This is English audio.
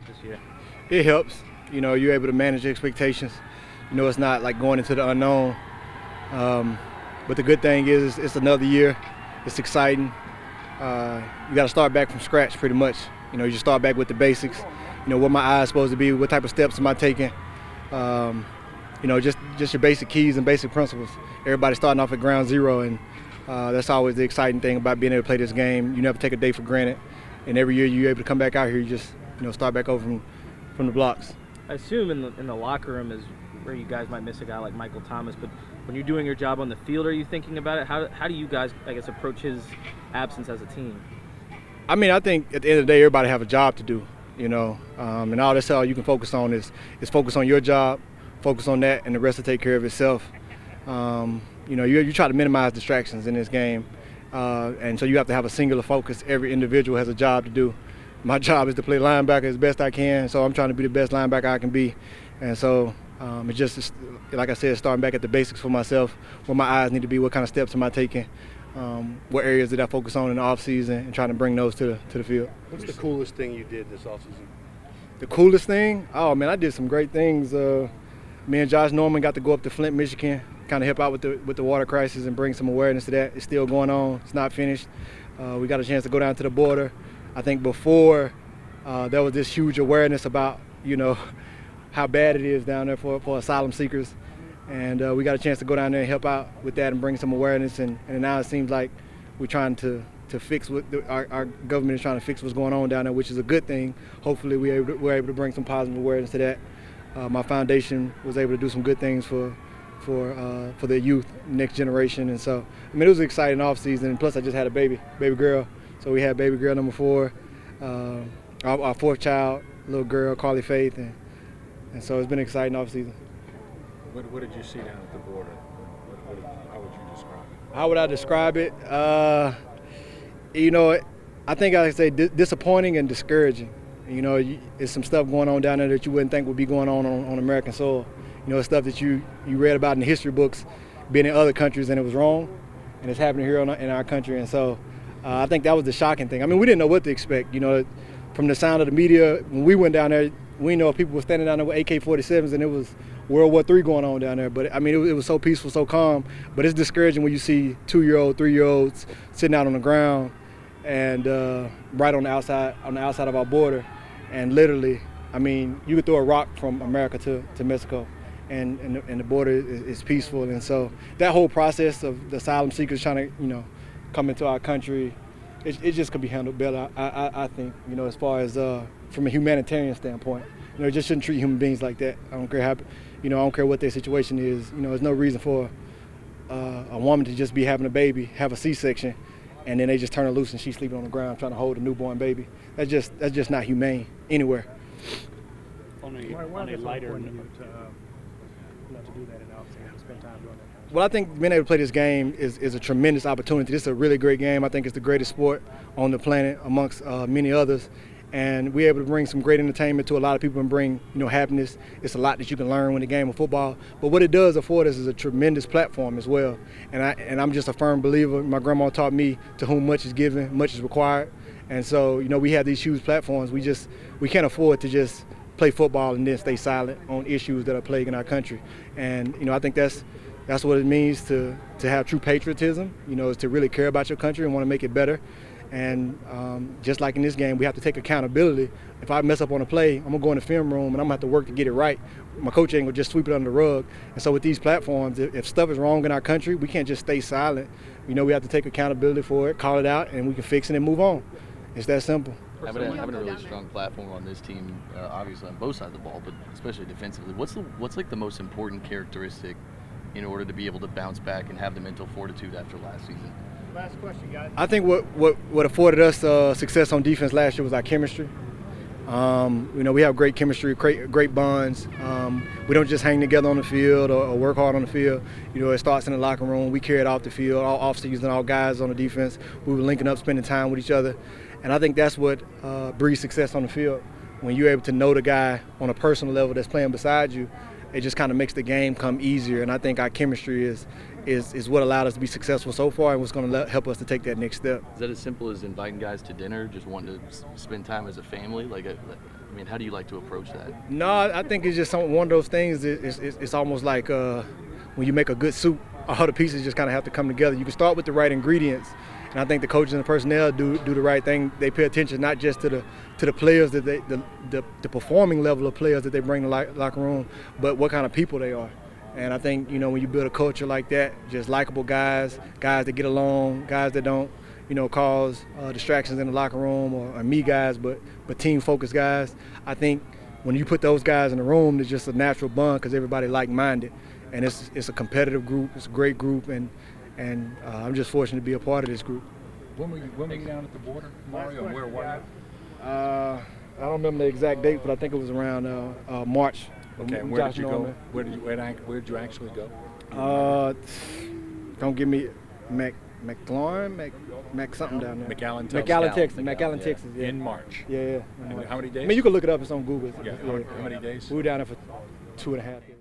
this year? It helps. You're able to manage expectations. It's not like going into the unknown. But the good thing is it's another year. It's exciting. You got to start back from scratch pretty much. You just start back with the basics. What my eyes supposed to be, what type of steps am I taking. Just your basic keys and basic principles. Everybody starting off at ground zero, and that's always the exciting thing about being able to play this game. You never take a day for granted, and every year you're able to come back out here, you just start back over from the blocks. I assume in the locker room is where you guys might miss a guy like Michael Thomas, but when you're doing your job on the field, are you thinking about it? How do you guys, I guess, approach his absence as a team? I think at the end of the day, everybody have a job to do, and all that's all you can focus on is focus on your job, focus on that, and the rest will take care of itself. You try to minimize distractions in this game, and so you have to have a singular focus. Every individual has a job to do. My job is to play linebacker as best I can, so I'm trying to be the best linebacker I can be. And so it's just, like I said, starting back at the basics for myself, where my eyes need to be, what kind of steps am I taking, what areas did I focus on in the offseason, and trying to bring those to the field. What's the coolest thing you did this offseason? The coolest thing? Oh, man, I did some great things. Me and Josh Norman got to go up to Flint, Michigan, kind of help out with the water crisis and bring some awareness to that. It's still going on. It's not finished. We got a chance to go down to the border. I think before there was this huge awareness about, how bad it is down there for asylum seekers. And we got a chance to go down there and help out with that and bring some awareness. And now it seems like we're trying to fix what our government is trying to fix what's going on down there, which is a good thing. Hopefully we're able to bring some positive awareness to that. My foundation was able to do some good things for the youth, next generation. And so, it was an exciting off season. And plus I just had a baby girl. So we had baby girl number 4, our 4th child, little girl, Carly Faith, and so it's been an exciting off season. What did you see down at the border? How would you describe it? How would I describe it? I think I would say disappointing and discouraging. It's some stuff going on down there that you wouldn't think would be going on American soil. It's stuff that you read about in the history books, being in other countries, and it was wrong, and it's happening here in our country. And so I think that was the shocking thing. We didn't know what to expect. From the sound of the media, when we went down there, we know people were standing down there with AK-47s, and it was World War III going on down there. But it was so peaceful, so calm. But it's discouraging when you see 2-year-old, 3-year-olds sitting out on the ground, and right on the outside of our border, and literally, you could throw a rock from America to Mexico, and the border is peaceful. And so that whole process of the asylum seekers trying to come into our country, it just could be handled better, I think, as far as from a humanitarian standpoint. It just shouldn't treat human beings like that. I don't care I don't care what their situation is. There's no reason for a woman to just be having a baby, have a C-section, and then they just turn her loose and she's sleeping on the ground trying to hold a newborn baby. That's just not humane anywhere. On a lighter note, not to do that in offseason, spend time doing that. Well, I think being able to play this game is a tremendous opportunity. This is a really great game. I think it's the greatest sport on the planet amongst many others. And we're able to bring some great entertainment to a lot of people and bring, happiness. It's a lot that you can learn in the game of football. But what it does afford us is a tremendous platform as well. And I'm just a firm believer. My grandma taught me, to whom much is given, much is required. And so, we have these huge platforms. We can't afford to just play football and then stay silent on issues that are plaguing our country. And, I think that's what it means to have true patriotism, is to really care about your country and want to make it better. And just like in this game, we have to take accountability. If I mess up on a play, I'm going to go in the film room and I'm going to have to work to get it right. My coach ain't going to just sweep it under the rug. And so with these platforms, if stuff is wrong in our country, we can't just stay silent. We have to take accountability for it, call it out, and we can fix it and move on. It's that simple. Having a really strong platform on this team, obviously on both sides of the ball, but especially defensively, what's like the most important characteristic in order to be able to bounce back and have the mental fortitude after last season? Last question, guys. I think what afforded us success on defense last year was our chemistry. We have great chemistry, great bonds. We don't just hang together on the field or work hard on the field. It starts in the locker room. We carry it off the field, all off-season, all guys on the defense. We were linking up, spending time with each other. And I think that's what breeds success on the field. When you're able to know the guy on a personal level that's playing beside you, it just kind of makes the game come easier. And I think our chemistry is what allowed us to be successful so far, and what's going to help us to take that next step. Is that as simple as inviting guys to dinner, just wanting to spend time as a family? Like, I mean, how do you like to approach that? No, I think it's just one of those things. It's almost like when you make a good soup, all the pieces just kind of have to come together. You can start with the right ingredients, and I think the coaches and the personnel do the right thing. They pay attention not just to the players, that the performing level of players that they bring to the locker room, but what kind of people they are. And I think, you know, when you build a culture like that, just likable guys that get along, guys that don't, you know, cause distractions in the locker room, or me guys, but team-focused guys. I think when you put those guys in the room, there's just a natural bond because everybody like-minded. And it's a competitive group, it's a great group, and I'm just fortunate to be a part of this group. When were you down at the border, Mario, and where were you? I don't remember the exact date, but I think it was around March. Okay, and where did you go? Where did you actually go? Don't give me McLaurin, Mac something down there. McAllen, Texas. Yeah. In March. Yeah. And how many days? I mean, you can look it up. It's on Google. Yeah. How many days? We were down there for 2.5 days.